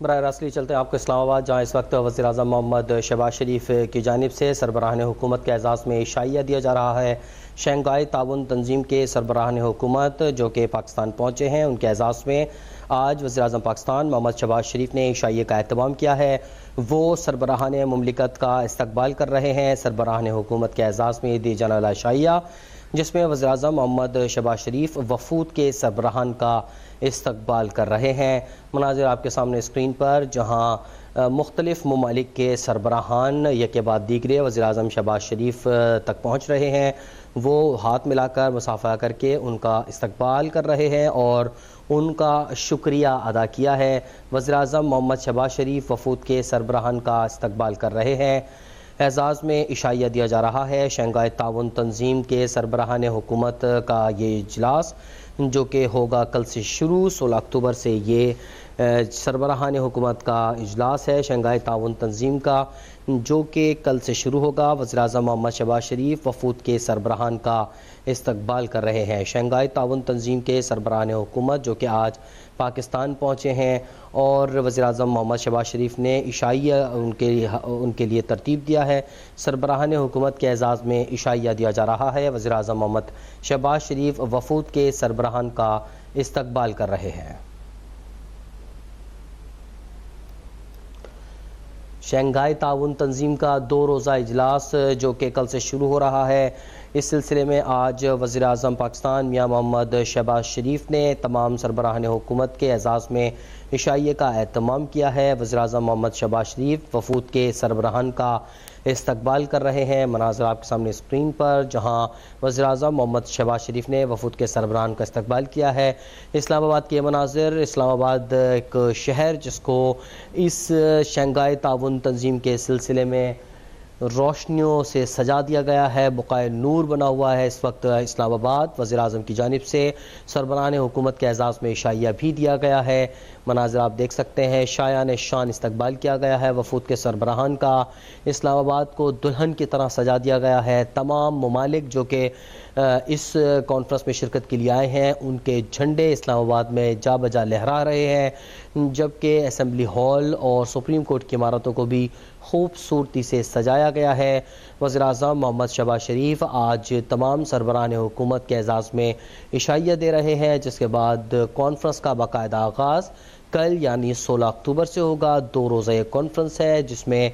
براہ راست چلتے ہیں آپ کو اسلام آباد، جہاں اس وقت وزیر اعظم محمد شہباز شریف کی جانب سے سربراہان حکومت کے اعزاز میں عشائیہ دیا جا رہا ہے۔ شنگھائی تعاون تنظیم کے سربراہان حکومت جو کہ پاکستان پہنچے ہیں، ان کے اعزاز میں آج وزیر اعظم پاکستان محمد شہباز شریف نے عشائیہ کا اہتمام کیا ہے۔ وہ سربراہان مملکت کا استقبال کر رہے ہیں۔ سربراہان حکومت کے اعزاز میں دی جانے والا عشائیہ، جس میں وزیر اعظم محمد شہباز شریف وفود کے سربراہان کا استقبال کر رہے ہیں۔ مناظر آپ کے سامنے اسکرین پر، جہاں مختلف ممالک کے سربراہان یکے بعد دیگرے وزیر اعظم شہباز شریف تک پہنچ رہے ہیں۔ وہ ہاتھ ملا کر، مصافحہ کر کے ان کا استقبال کر رہے ہیں اور ان کا شکریہ ادا کیا ہے۔ وزیر اعظم محمد شہباز شریف وفود کے سربراہان کا استقبال کر رہے ہیں۔ اعزاز میں عشائیہ دیا جا رہا ہے۔ شنگھائی تعاون تنظیم کے سربراہان حکومت کا یہ اجلاس، جو کہ ہوگا کل سے شروع، 16 اکتوبر سے یہ سربراہان حکومت کا اجلاس ہے شنگھائی تعاون تنظیم کا، جو کہ کل سے شروع ہوگا۔ وزیر اعظم محمد شہباز شریف وفود کے سربراہان کا استقبال کر رہے ہیں۔ شنگھائی تعاون تنظیم کے سربراہان حکومت جو کہ آج پاکستان پہنچے ہیں، اور وزیر اعظم محمد شہباز شریف نے عشائیہ ان کے لیے ترتیب دیا ہے۔ سربراہان حکومت کے اعزاز میں عشائیہ دیا جا رہا ہے۔ وزیر اعظم محمد شہباز شریف وفود کے سربراہان کا استقبال کر رہے ہیں۔ شنگھائی تعاون تنظیم کا 2 روزہ اجلاس جو کہ کل سے شروع ہو رہا ہے، اس سلسلے میں آج وزیر اعظم پاکستان میاں محمد شہباز شریف نے تمام سربراہان حکومت کے اعزاز میں عشائیہ کا اہتمام کیا ہے۔ وزیر اعظم محمد شہباز شریف وفود کے سربراہان کا استقبال کر رہے ہیں۔ مناظر آپ کے سامنے اسکرین پر، جہاں وزیر اعظم محمد شہباز شریف نے وفود کے سربراہان کا استقبال کیا ہے۔ اسلام آباد کے مناظر، اسلام آباد ایک شہر جس کو اس شنگھائی تعاون تنظیم کے سلسلے میں روشنیوں سے سجا دیا گیا ہے، بقائے نور بنا ہوا ہے اس وقت اسلام آباد۔ وزیر اعظم کی جانب سے سربراہان حکومت کے اعزاز میں عشائیہ بھی دیا گیا ہے۔ مناظر آپ دیکھ سکتے ہیں، شایان شان استقبال کیا گیا ہے وفود کے سربراہان کا۔ اسلام آباد کو دلہن کی طرح سجا دیا گیا ہے۔ تمام ممالک جو کہ اس کانفرنس میں شرکت کے لیے آئے ہیں، ان کے جھنڈے اسلام آباد میں جا بجا لہرا رہے ہیں، جبکہ اسمبلی ہال اور سپریم کورٹ کی عمارتوں کو بھی خوبصورتی سے سجایا گیا ہے۔ وزیر اعظم محمد شہباز شریف آج تمام سربراہان حکومت کے اعزاز میں عشائیہ دے رہے ہیں، جس کے بعد کانفرنس کا باقاعدہ آغاز کل یعنی 16 اکتوبر سے ہوگا۔ 2 روزہ یہ کانفرنس ہے جس میں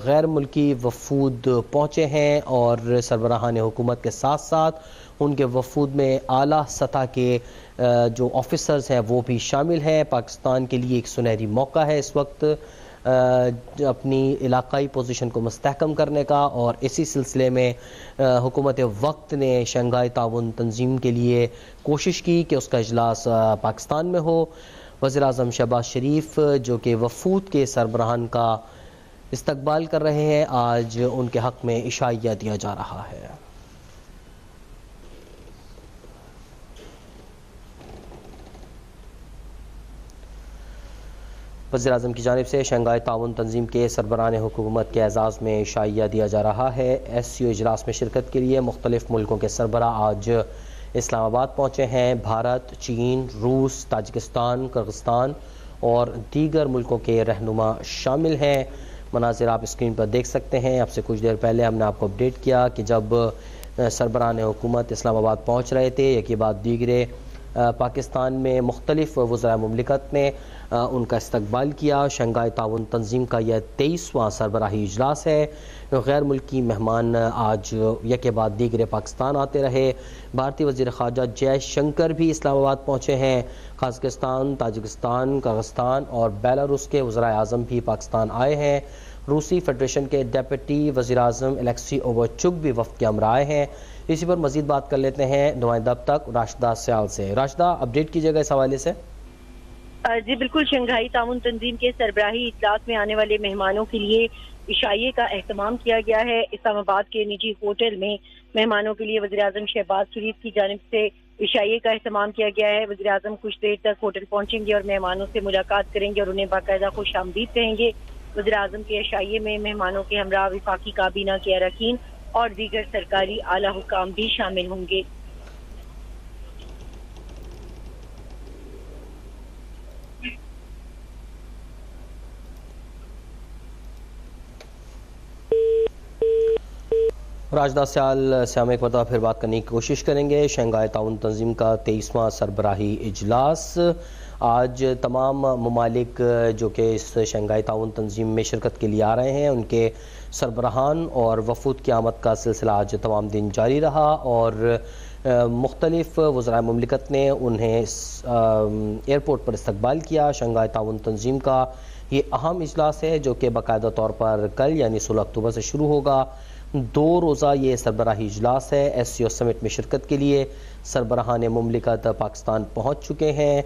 غیر ملکی وفود پہنچے ہیں، اور سربراہان حکومت کے ساتھ ساتھ ان کے وفود میں اعلیٰ سطح کے جو آفیسرز ہیں وہ بھی شامل ہیں۔ پاکستان کے لیے ایک سنہری موقع ہے اس وقت اپنی علاقائی پوزیشن کو مستحکم کرنے کا، اور اسی سلسلے میں حکومت وقت نے شنگھائی تعاون تنظیم کے لیے کوشش کی کہ اس کا اجلاس پاکستان میں ہو۔ وزیر اعظم شہباز شریف جو کہ وفود کے سربراہان کا استقبال کر رہے ہیں، آج ان کے حق میں عشائیہ دیا جا رہا ہے۔ وزیر اعظم کی جانب سے شنگھائی تعاون تنظیم کے سربراہان حکومت کے اعزاز میں عشائیہ دیا جا رہا ہے۔ SCO اجلاس میں شرکت کے لیے مختلف ملکوں کے سربراہ آج اسلام آباد پہنچے ہیں۔ بھارت، چین، روس، تاجکستان، کرغزستان اور دیگر ملکوں کے رہنما شامل ہیں۔ مناظر آپ اسکرین پر دیکھ سکتے ہیں۔ اب سے کچھ دیر پہلے ہم نے آپ کو اپڈیٹ کیا کہ جب سربراہان حکومت اسلام آباد پہنچ رہے تھے، یکی بعد دیگرے پاکستان میں مختلف وزراء مملکت نے ان کا استقبال کیا۔ شنگھائی تعاون تنظیم کا یہ 23واں سربراہی اجلاس ہے۔ غیر ملکی مہمان آج یکے بعد دیگرے پاکستان آتے رہے۔ بھارتی وزیر خارجہ جے شنکر بھی اسلام آباد پہنچے ہیں۔ قازقستان، تاجکستان، کرغزستان اور بیلاروس کے وزرائے اعظم بھی پاکستان آئے ہیں۔ روسی فیڈریشن کے ڈیپٹی وزیر اعظم الیکسی اوورچک بھی وفد کے ہمراہ آئے ہیں۔ اسی پر مزید بات کر لیتے ہیں نمائندہ اب تک راشدہ سیال سے۔ راشدہ، اپڈیٹ کیجیے گا اس حوالے سے۔ جی بالکل، شنگھائی تعاون تنظیم کے سربراہی اجلاس میں آنے والے مہمانوں کے لیے عشائیے کا اہتمام کیا گیا ہے۔ اسلام آباد کے نجی ہوٹل میں مہمانوں کے لیے وزیر اعظم شہباز شریف کی جانب سے عشائیے کا اہتمام کیا گیا ہے۔ وزیر اعظم کچھ دیر تک ہوٹل پہنچیں گے اور مہمانوں سے ملاقات کریں گے اور انہیں باقاعدہ خوش آمدید کہیں گے۔ وزیر اعظم کے عشائیے میں مہمانوں کے ہمراہ وفاقی کابینہ کے اراکین اور دیگر سرکاری اعلیٰ حکام بھی شامل ہوں گے۔ راجدہ سیال سے ہم ایک مرتبہ پھر بات کرنے کی کوشش کریں گے۔ شنگھائی تعاون تنظیم کا 23واں سربراہی اجلاس آج تمام ممالک جو کہ اس شنگھائی تعاون تنظیم میں شرکت کے لیے آ رہے ہیں ان کے سربراہان اور وفود کی آمد کا سلسلہ آج تمام دن جاری رہا اور مختلف وزرائے مملکت نے انہیں ایئرپورٹ پر استقبال کیا۔ شنگھائی تعاون تنظیم کا یہ اہم اجلاس ہے جو کہ باقاعدہ طور پر کل یعنی 16 اکتوبر سے شروع ہوگا۔ 2 روزہ یہ سربراہی اجلاس ہے۔ ایس سی او سمٹ میں شرکت کے لیے سربراہان مملکت پاکستان پہنچ چکے ہیں،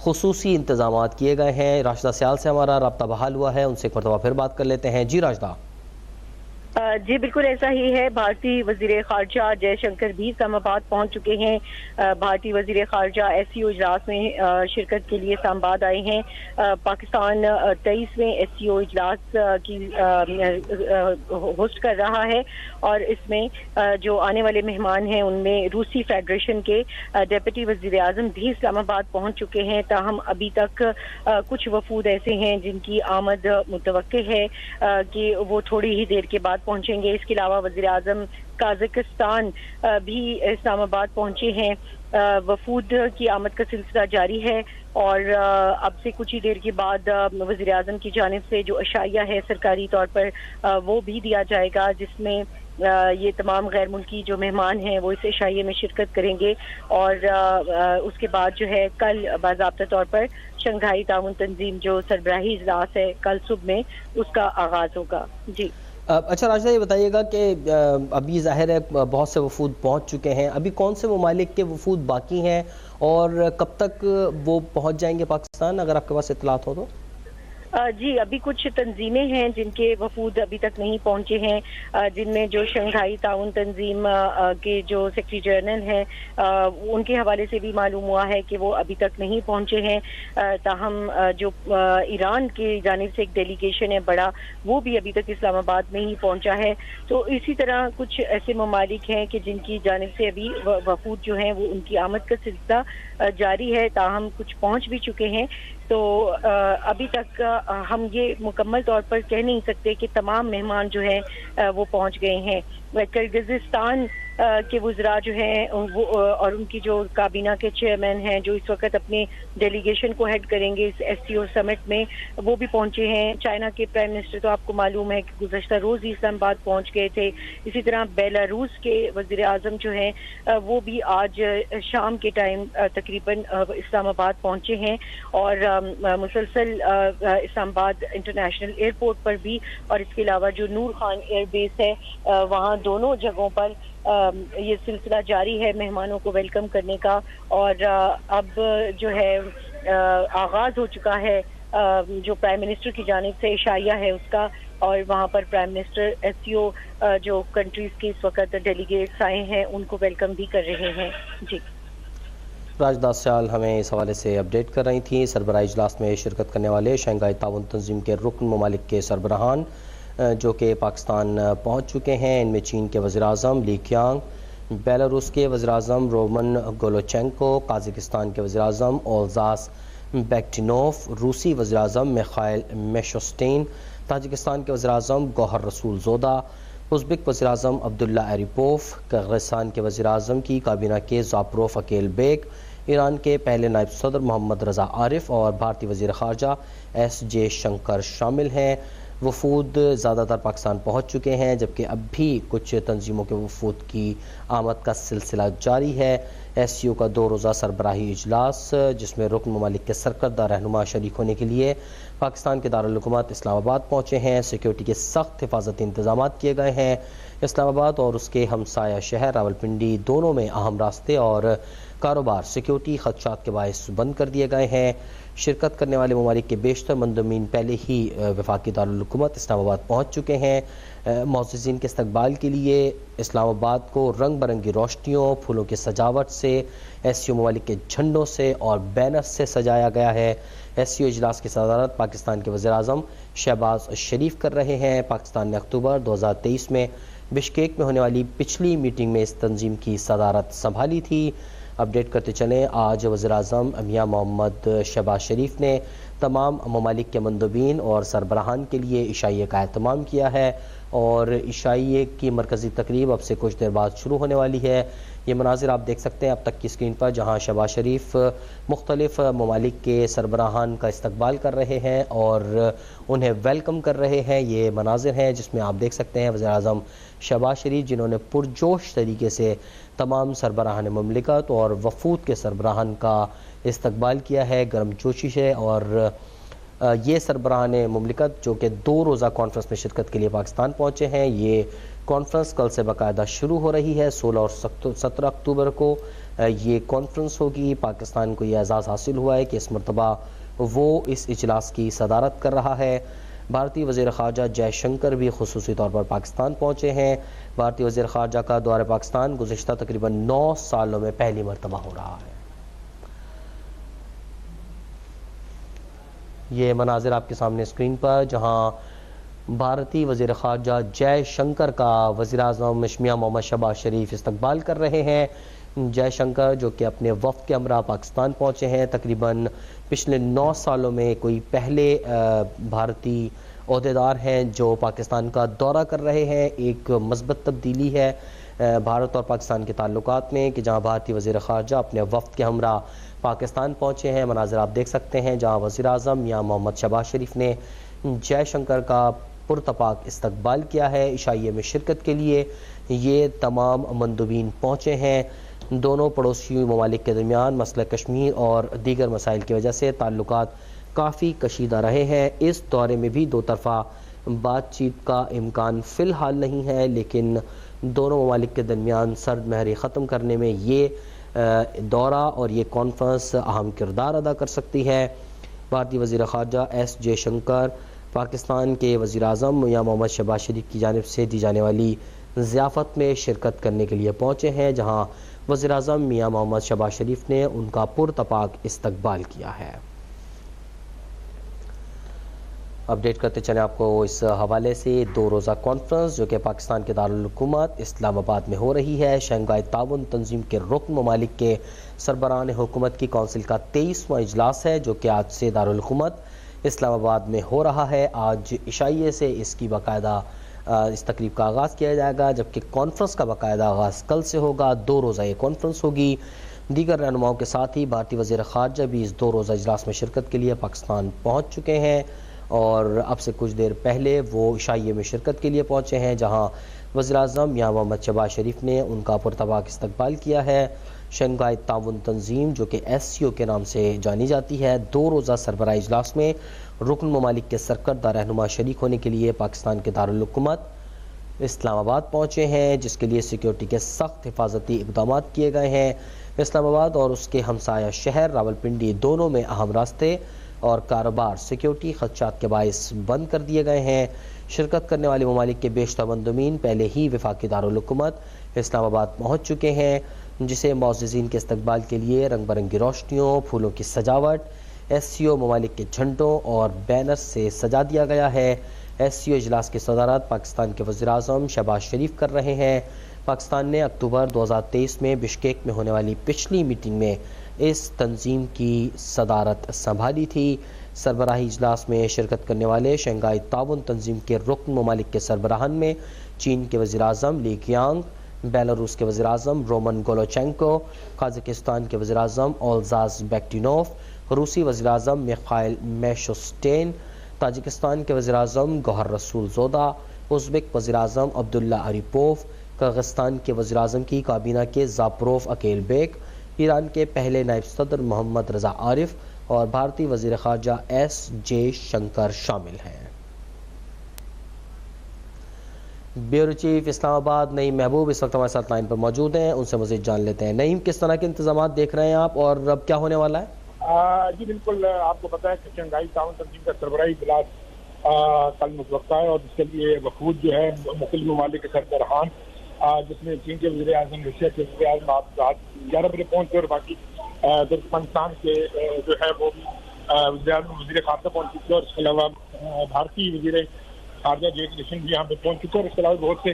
خصوصی انتظامات کیے گئے ہیں۔ راشدہ سیال سے ہمارا رابطہ بحال ہوا ہے، ان سے ایک مرتبہ پھر بات کر لیتے ہیں۔ جی راشدہ۔ جی بالکل ایسا ہی ہے۔ بھارتی وزیر خارجہ جے شنکر بھی اسلام آباد پہنچ چکے ہیں۔ بھارتی وزیر خارجہ ایس سی او اجلاس میں شرکت کے لیے اسلام آباد آئے ہیں۔ پاکستان 23ویں ایس سی او اجلاس کی ہوسٹ کر رہا ہے اور اس میں جو آنے والے مہمان ہیں ان میں روسی فیڈریشن کے ڈیپٹی وزیر اعظم بھی اسلام آباد پہنچ چکے ہیں، تاہم ابھی تک کچھ وفود ایسے ہیں جن کی آمد متوقع ہے کہ وہ تھوڑی ہی دیر کے بعد پہنچیں گے۔ اس کے علاوہ وزیر اعظم قازقستان بھی اسلام آباد پہنچے ہیں۔ وفود کی آمد کا سلسلہ جاری ہے اور اب سے کچھ ہی دیر کے بعد وزیر اعظم کی جانب سے جو عشائیہ ہے سرکاری طور پر وہ بھی دیا جائے گا، جس میں یہ تمام غیر ملکی جو مہمان ہیں وہ اس عشائیے میں شرکت کریں گے اور اس کے بعد جو ہے کل باضابطہ طور پر شنگھائی تعاون تنظیم جو سربراہی اجلاس ہے کل صبح میں اس کا آغاز ہوگا۔ جی اچھا راجدہ، یہ بتائیے گا کہ ابھی ظاہر ہے بہت سے وفود پہنچ چکے ہیں، ابھی کون سے ممالک کے وفود باقی ہیں اور کب تک وہ پہنچ جائیں گے پاکستان، اگر آپ کے پاس اطلاعات ہو تو؟ جی ابھی کچھ تنظیمیں ہیں جن کے وفود ابھی تک نہیں پہنچے ہیں، جن میں جو شنگھائی تعاون تنظیم کے جو سیکرٹری جنرل ہیں ان کے حوالے سے بھی معلوم ہوا ہے کہ وہ ابھی تک نہیں پہنچے ہیں، تاہم جو ایران کی جانب سے ایک ڈیلیگیشن ہے بڑا، وہ بھی ابھی تک اسلام آباد میں ہی پہنچا ہے۔ تو اسی طرح کچھ ایسے ممالک ہیں کہ جن کی جانب سے ابھی وفود جو ہیں وہ ان کی آمد کا سلسلہ جاری ہے، تاہم کچھ پہنچ بھی چکے ہیں۔ تو ابھی تک ہم یہ مکمل طور پر کہہ نہیں سکتے کہ تمام مہمان جو ہیں وہ پہنچ گئے ہیں۔ کرغزستان کے وزراء جو ہیں وہ اور ان کی جو کابینہ کے چیئرمین ہیں جو اس وقت اپنی ڈیلیگیشن کو ہیڈ کریں گے اس ایس سی او سمٹ میں، وہ بھی پہنچے ہیں۔ چائنا کے پرائم منسٹر تو آپ کو معلوم ہے کہ گزشتہ روز ہی اسلام آباد پہنچ گئے تھے۔ اسی طرح بیلاروس کے وزیر اعظم جو ہیں وہ بھی آج شام کے ٹائم تقریباً اسلام آباد پہنچے ہیں اور مسلسل اسلام آباد انٹرنیشنل ایئرپورٹ پر بھی اور اس کے علاوہ جو نور خان ایئر بیس ہے وہاں دونوں جگہوں پر یہ سلسلہ جاری ہے مہمانوں کو ویلکم کرنے کا، اور اب جو ہے آغاز ہو چکا ہے جو پرائم منسٹر کی جانب سے عشائیہ ہے اس کا، اور وہاں پر پرائم منسٹر ایس سی او جو کنٹریز کے اس وقت ڈیلیگیٹس آئے ہیں ان کو ویلکم بھی کر رہے ہیں۔ جی راجدہ سیال ہمیں اس حوالے سے اپڈیٹ کر رہی تھیں۔ سربراہی اجلاس میں شرکت کرنے والے شنگھائی تعاون تنظیم کے رکن ممالک کے سربراہان جو کہ پاکستان پہنچ چکے ہیں، ان میں چین کے وزیر اعظم لی کیانگ، بیلاروس کے وزیر اعظم رومن گولوچینکو، قازقستان کے وزیر اعظم اولزاس بیکٹینوف، روسی وزیر اعظم میخائل میشوسٹین، تاجکستان کے وزیر اعظم گوہر رسول زودا، ازبک وزیر اعظم عبداللہ ایریپوف، قرغیزستان کے وزیر اعظم کی کابینہ کے زاپروف اکیل بیگ، ایران کے پہلے نائب صدر محمد رضا عارف اور بھارتی وزیر خارجہ ایس جے شنکر شامل ہیں۔ وفود زیادہ تر پاکستان پہنچ چکے ہیں، جبکہ اب بھی کچھ تنظیموں کے وفود کی آمد کا سلسلہ جاری ہے۔ ایس سی او کا 2 روزہ سربراہی اجلاس جس میں رکن ممالک کے سرکردہ رہنما شریک ہونے کے لیے پاکستان کے دارالحکومت اسلام آباد پہنچے ہیں۔ سیکیورٹی کے سخت حفاظتی انتظامات کیے گئے ہیں۔ اسلام آباد اور اس کے ہمسایہ شہر راولپنڈی دونوں میں اہم راستے اور کاروبار سیکیورٹی خدشات کے باعث بند کر دیے گئے ہیں۔ شرکت کرنے والے ممالک کے بیشتر مندوبین پہلے ہی وفاقی دارالحکومت اسلام آباد پہنچ چکے ہیں۔ معززین کے استقبال کے لیے اسلام آباد کو رنگ برنگی روشنیوں، پھولوں کی سجاوٹ سے، ایس سی او ممالک کے جھنڈوں سے اور بینر سے سجایا گیا ہے۔ ایس سی او اجلاس کی صدارت پاکستان کے وزیر اعظم شہباز شریف کر رہے ہیں۔ پاکستان نے اکتوبر 2023 میں بشکیک میں ہونے والی پچھلی میٹنگ میں اس تنظیم کی صدارت سنبھالی تھی۔ اپڈیٹ کرتے چلیں، آج وزیر اعظم میاں محمد شہباز شریف نے تمام ممالک کے مندوبین اور سربراہان کے لیے عشائیے کا اہتمام کیا ہے اور عشائیے کی مرکزی تقریب اب سے کچھ دیر بعد شروع ہونے والی ہے۔ یہ مناظر آپ دیکھ سکتے ہیں اب تک کی اسکرین پر، جہاں شہباز شریف مختلف ممالک کے سربراہان کا استقبال کر رہے ہیں اور انہیں ویلکم کر رہے ہیں۔ یہ مناظر ہیں جس میں آپ دیکھ سکتے ہیں وزیر اعظم شہباز شریف جنہوں نے پرجوش طریقے سے تمام سربراہان مملکت اور وفود کے سربراہان کا استقبال کیا ہے گرم جوشی سے، اور یہ سربراہان مملکت جو کہ 2 روزہ کانفرنس میں شرکت کے لیے پاکستان پہنچے ہیں۔ یہ کانفرنس کل سے باقاعدہ شروع ہو رہی ہے، 16 اور 17 اکتوبر کو یہ کانفرنس ہوگی۔ پاکستان کو یہ اعزاز حاصل ہوا ہے کہ اس مرتبہ وہ اس اجلاس کی صدارت کر رہا ہے۔ بھارتی وزیر خارجہ جے شنکر بھی خصوصی طور پر پاکستان پہنچے ہیں۔ بھارتی وزیر خارجہ کا دورہ پاکستان گزشتہ تقریباً 9 سالوں میں پہلی مرتبہ ہو رہا ہے۔ یہ مناظر آپ کے سامنے اسکرین پر، جہاں بھارتی وزیر خارجہ جے شنکر کا وزیر اعظم میاں محمد شہباز شریف استقبال کر رہے ہیں۔ جے شنکر جو کہ اپنے وفد کے ہمراہ پاکستان پہنچے ہیں، تقریباً پچھلے 9 سالوں میں کوئی پہلے بھارتی عہدیدار ہیں جو پاکستان کا دورہ کر رہے ہیں۔ ایک مثبت تبدیلی ہے بھارت اور پاکستان کے تعلقات میں کہ جہاں بھارتی وزیر خارجہ اپنے وفد کے ہمراہ پاکستان پہنچے ہیں۔ مناظر آپ دیکھ سکتے ہیں جہاں وزیر اعظم میاں محمد شہباز شریف نے جے شنکر کا پرتپاک استقبال کیا ہے عشائیے میں شرکت کے لیے۔ یہ تمام مندوبین پہنچے ہیں۔ دونوں پڑوسی ممالک کے درمیان مسئلہ کشمیر اور دیگر مسائل کی وجہ سے تعلقات کافی کشیدہ رہے ہیں۔ اس دورے میں بھی 2 طرفہ بات چیت کا امکان فی الحال نہیں ہے، لیکن دونوں ممالک کے درمیان سرد مہری ختم کرنے میں یہ دورہ اور یہ کانفرنس اہم کردار ادا کر سکتی ہے۔ بھارتی وزیر خارجہ ایس جے شنکر پاکستان کے وزیر اعظم میاں محمد شہباز شریف کی جانب سے دی جانے والی ضیافت میں شرکت کرنے کے لیے پہنچے ہیں، جہاں وزیر اعظم میاں محمد شہباز شریف نے ان کا پرتپاک استقبال کیا ہے۔ اپڈیٹ کرتے چلیں آپ کو اس حوالے سے 2 روزہ کانفرنس جو کہ پاکستان کے دارالحکومت اسلام آباد میں ہو رہی ہے۔ شنگھائی تعاون تنظیم کے رکن ممالک کے سربراہان حکومت کی کونسل کا 23واں اجلاس ہے جو کہ آج سے دارالحکومت اسلام آباد میں ہو رہا ہے۔ آج عشائیے سے اس کی باقاعدہ اس تقریب کا آغاز کیا جائے گا، جبکہ کانفرنس کا باقاعدہ آغاز کل سے ہوگا۔ 2 روزہ یہ کانفرنس ہوگی۔ دیگر رہنماؤں کے ساتھ ہی بھارتی وزیر خارجہ بھی اس 2 روزہ اجلاس میں شرکت کے لیے پاکستان پہنچ چکے ہیں اور اب سے کچھ دیر پہلے وہ عشائیے میں شرکت کے لیے پہنچے ہیں، جہاں وزیر اعظم میاں محمد شہباز شریف نے ان کا پرتپاک استقبال کیا ہے۔ شنگھائی تعاون تنظیم جو کہ SCO کے نام سے جانی جاتی ہے، 2 روزہ سربراہ اجلاس میں رکن ممالک کے سرکردہ رہنما شریک ہونے کے لیے پاکستان کے دارالحکومت اسلام آباد پہنچے ہیں، جس کے لیے سیکیورٹی کے سخت حفاظتی اقدامات کیے گئے ہیں۔ اسلام آباد اور اس کے ہمسایہ شہر راولپنڈی دونوں میں اہم راستے اور کاروبار سیکیورٹی خدشات کے باعث بند کر دیے گئے ہیں۔ شرکت کرنے والے ممالک کے بیشتر مندوبین پہلے ہی وفاقی دارالحکومت اسلام آباد پہنچ چکے ہیں، جسے معززین کے استقبال کے لیے رنگ برنگی روشنیوں، پھولوں کی سجاوٹ، SCO ممالک کے جھنڈوں اور بینر سے سجا دیا گیا ہے۔ SCO اجلاس کی صدارت پاکستان کے وزیر اعظم شہباز شریف کر رہے ہیں۔ پاکستان نے اکتوبر 2023 میں بشکیک میں ہونے والی پچھلی میٹنگ میں اس تنظیم کی صدارت سنبھالی تھی۔ سربراہی اجلاس میں شرکت کرنے والے شنگھائی تعاون تنظیم کے رکن ممالک کے سربراہان میں چین کے وزیر اعظم لی کیانگ، بیلاروس کے وزیر اعظم رومن گولوچینکو، قازقستان کے وزیر اعظم اولزاز بیکٹینوف، روسی وزیر اعظم میخائل میشوسٹین، تاجکستان کے وزیر اعظم گوہر رسول زودا، ازبک وزیر اعظم عبداللہ اریپوف، قرغستان کے وزیر اعظم کی کابینہ کے زاپروف اکیل بیک، ایران کے پہلے نائب صدر محمد رضا عارف اور بھارتی وزیر خارجہ ایس جے شنکر شامل ہیں۔ بیورو چیف اسلام آباد نعیم محبوب اس وقت ہمارے ساتھ لائن پر موجود ہیں، ان سے مزید جان لیتے ہیں۔ نعیم، کس طرح کے انتظامات دیکھ رہے ہیں آپ اور اب کیا ہونے والا ہے؟ جی بالکل، آپ کو پتا ہے کہ شنگھائی تعاون تنظیم کا سربراہی اجلاس کل متوقع ہے اور اس کے لیے وفود جو ہے مختلف ممالک کے سربراہان، جس میں چین کے وزیر اعظم، روسیہ کے وزیر اعظم آپ رات 11 بجے پہنچے اور باقی ترکمانستان کے جو ہے وہ بھی وزیر اعظم وزیر خارجہ پہنچ چکے اور اس کے علاوہ بھارتی وزیر خارجہ جے کشن بھی یہاں پہ پہنچ چکے اور اس کے علاوہ بہت سے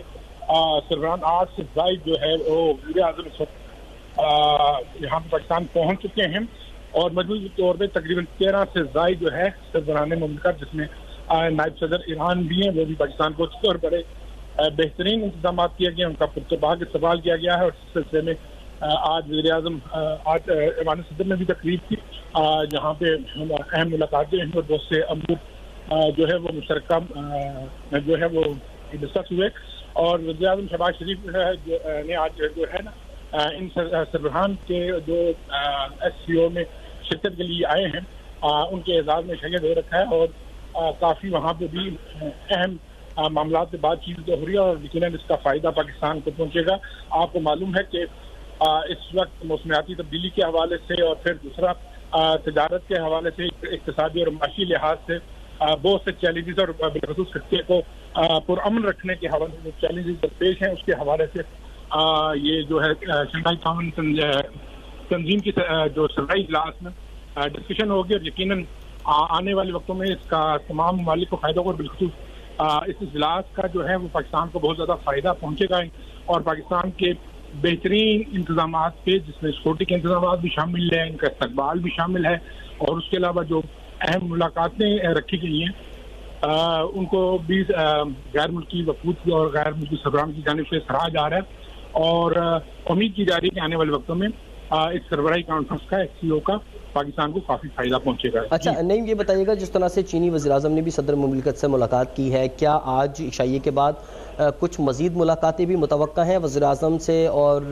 سربراہان 8 سے زائد جو ہے وہ وزیر اعظم اس وقت یہاں پہ پاکستان پہنچ چکے ہیں اور مجموعی طور پہ تقریباً 13 سے زائد جو ہے سربراہان مملکت، جس میں نائب صدر ایران بھی ہیں، وہ بھی پاکستان کو اور بڑے بہترین انتظامات کیے گئے، ان کا پرتباغ استقبال کیا گیا ہے. اور اس سلسلے میں آج وزیر اعظم آج ایوان صدر نے بھی تقریب کی جہاں پہ اہم ملاقاتیں ہیں اور بہت سے امور جو ہے وہ مشترکہ جو ہے وہ ڈسکس ہوئے. اور وزیر اعظم شہباز شریف نے آج جو ہے نا ان سربراہان کے جو ایس سی او میں شرکت کے لیے آئے ہیں ان کے اعزاز میں شریک دے رکھا ہے. اور کافی وہاں پہ بھی اہم معاملات پہ بات چیت ہو رہی ہے اور یقیناً اس کا فائدہ پاکستان کو پہنچے گا. آپ کو معلوم ہے کہ اس وقت موسمیاتی تبدیلی کے حوالے سے اور پھر دوسرا تجارت کے حوالے سے، اقتصادی اور معاشی لحاظ سے بہت سے چیلنجز اور بالخصوص خطے کو پرامن رکھنے کے حوالے سے چیلنجز درپیش ہیں، اس کے حوالے سے یہ جو ہے شنگھائی تعاون تنظیم کی جو سربراہی اجلاس میں ڈسکشن ہوگی. اور یقیناً آنے والے وقتوں میں اس کا تمام ممالک کو فائدہ ہوگا اور بالخصوص اس اجلاس کا جو ہے وہ پاکستان کو بہت زیادہ فائدہ پہنچے گا. اور پاکستان کے بہترین انتظامات پہ، جس میں سیکورٹی کے انتظامات بھی شامل ہیں، ان کا استقبال بھی شامل ہے، اور اس کے علاوہ جو اہم ملاقاتیں رکھی گئی ہیں ان کو بھی غیر ملکی وفود اور غیر ملکی سربراہان کی جانب سے سراہا جا رہا ہے. اور امید کی جا رہی ہے کہ آنے والے وقتوں میں اس سربراہی کانفرنس کا ایس سی او کا پاکستان کو کافی فائدہ پہنچے گا. اچھا نہیں، یہ بتائیے گا جس طرح سے چینی وزیراعظم نے بھی صدر مملکت سے ملاقات کی ہے، کیا آج عشائیے کے بعد کچھ مزید ملاقاتیں بھی متوقع ہیں وزیراعظم سے اور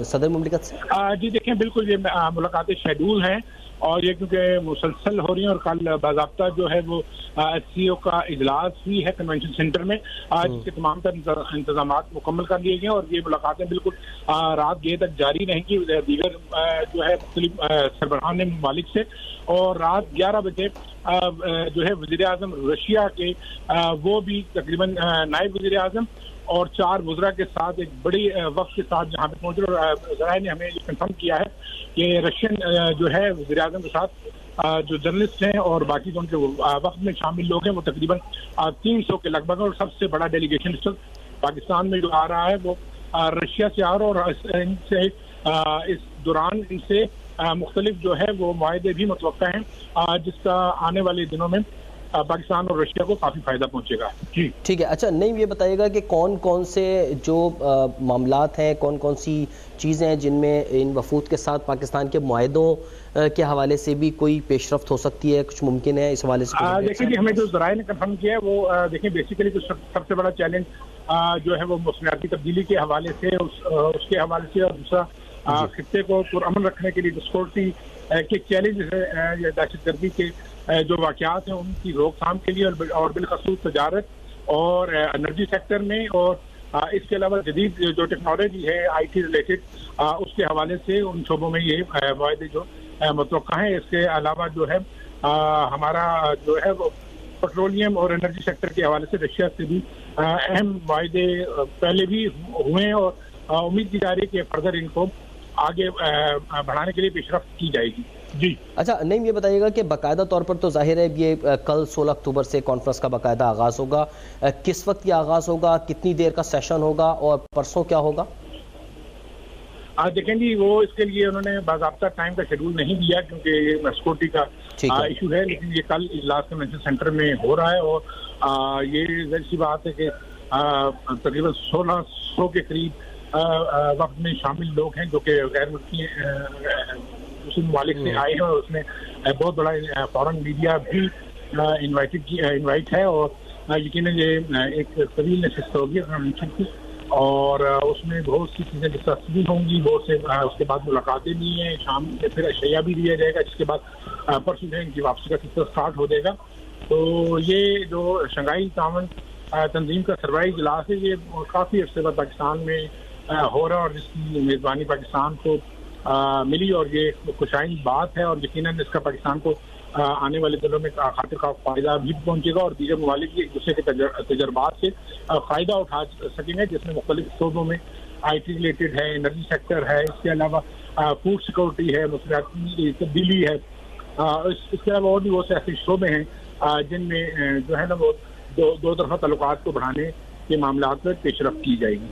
صدر مملکت سے؟ جی دیکھیں، بالکل یہ ملاقاتیں شیڈول ہیں اور یہ کیونکہ مسلسل ہو رہی ہیں. اور کل باضابطہ جو ہے وہ ایس سی او کا اجلاس بھی ہے کنونشن سینٹر میں، جس کے تمام تر انتظامات مکمل کر لیے گئے ہیں. اور یہ ملاقاتیں بالکل رات گئے تک جاری رہیں گی دیگر جو ہے مختلف سربراہان ممالک سے. اور رات 11 بجے جو ہے وزیر اعظم رشیا کے وہ بھی تقریباً نائب وزیر اعظم اور 4 وزراء کے ساتھ ایک بڑی وقت کے ساتھ جہاں پہ پہنچے. اور ذرائع نے ہمیں یہ کنفرم کیا ہے کہ رشین جو ہے وزیر اعظم کے ساتھ جو جرنلسٹ ہیں اور باقی جو ان کے وقت میں شامل لوگ ہیں وہ تقریباً 300 کے لگ بھگ. اور سب سے بڑا ڈیلیگیشن اس وقت پاکستان میں جو آ رہا ہے وہ رشیا سے آ رہا ہے. اور ان سے اس دوران ان سے مختلف جو ہے وہ معاہدے بھی متوقع ہیں جس کا آنے والے دنوں میں پاکستان اور رشیا کو کافی فائدہ پہنچے گا. جی ٹھیک ہے. اچھا نہیں، یہ بتائیے گا کہ کون کون سے جو معاملات ہیں، کون کون سی چیزیں ہیں جن میں ان وفود کے ساتھ پاکستان کے معاہدوں کے حوالے سے بھی کوئی پیش رفت ہو سکتی ہے، کچھ ممکن ہے اس حوالے سے؟ دیکھیں جی، ہمیں جو ذرائع نے کنفرم کیا ہے وہ دیکھیں بیسیکلی سب سے بڑا چیلنج جو ہے وہ موسمیاتی تبدیلی کے حوالے سے اس کے حوالے سے، اور دوسرا خطے کو پرامن رکھنے کے لیے سیکورٹی کے چیلنج ہے یا دہشت گردی کے جو واقعات ہیں ان کی روک تھام کے لیے، اور بالخصوص تجارت اور انرجی سیکٹر میں. اور اس کے علاوہ جدید جو ٹیکنالوجی ہے آئی ٹی ریلیٹڈ اس کے حوالے سے ان شعبوں میں یہ معاہدے جو متوقع ہیں. اس کے علاوہ جو ہے ہمارا جو ہے وہ پیٹرولیم اور انرجی سیکٹر کے حوالے سے رشیا سے بھی اہم معاہدے پہلے بھی ہوئے ہیں، اور امید کی جا رہی ہے کہ فردر ان کو آگے بڑھانے کے لیے پیش رفت کی جائے گی. جی اچھا نہیں، یہ بتائیے گا کہ باقاعدہ طور پر تو ظاہر ہے یہ کل 16 اکتوبر سے کانفرنس کا باقاعدہ آغاز ہوگا، کس وقت یہ آغاز ہوگا، کتنی دیر کا سیشن ہوگا اور پرسوں کیا ہوگا؟ دیکھیں جی، وہ اس کے لیے انہوں نے باضابطہ ٹائم کا شیڈول نہیں دیا کیونکہ یہ سیکورٹی کا ایشو ہے. لیکن یہ کل اجلاس کنونشن سینٹر میں ہو رہا ہے اور یہ ظاہر سی بات ہے کہ تقریباً 1600 کے قریب وقت میں شامل لوگ ہیں جو کہ غیر ملکی دوسرے ممالک سے آئے ہیں. اور اس میں بہت بڑا فارن میڈیا بھی انوائٹ ہے. اور یقیناً یہ ایک طویل نشست ہوگی کنونشن کی، اور اس میں بہت سی چیزیں ڈسکس بھی ہوں گی. بہت سے اس کے بعد ملاقاتیں بھی ہیں، شام میں پھر اشیاء بھی دیا جائے گا، جس کے بعد پرسوں جو ہے ان کی واپسی کا سلسلہ اسٹارٹ ہو جائے گا. تو یہ جو شنگھائی تعاون تنظیم کا سربراہی اجلاس ہے یہ کافی عرصے بعد پاکستان میں ہو رہا ہے، اور جس کی میزبانی پاکستان کو ملی، اور یہ خوشائن بات ہے. اور یقیناً اس کا پاکستان کو آنے والے دنوں میں خاطر کا فائدہ بھی پہنچے گا، اور دیگر ممالک بھی ایک دوسرے کے تجربات سے فائدہ اٹھا سکیں گے، جس میں مختلف شعبوں میں آئی ٹی ریلیٹڈ ہے، انرجی سیکٹر ہے، اس کے علاوہ فوڈ سیکورٹی ہے، موسمیاتی تبدیلی ہے. اس کے علاوہ اور بھی بہت سے ایسے شعبے ہیں جن میں جو ہے نا وہ دو طرفہ تعلقات کو بڑھانے کے معاملات میں پیش رفت کی جائے گی.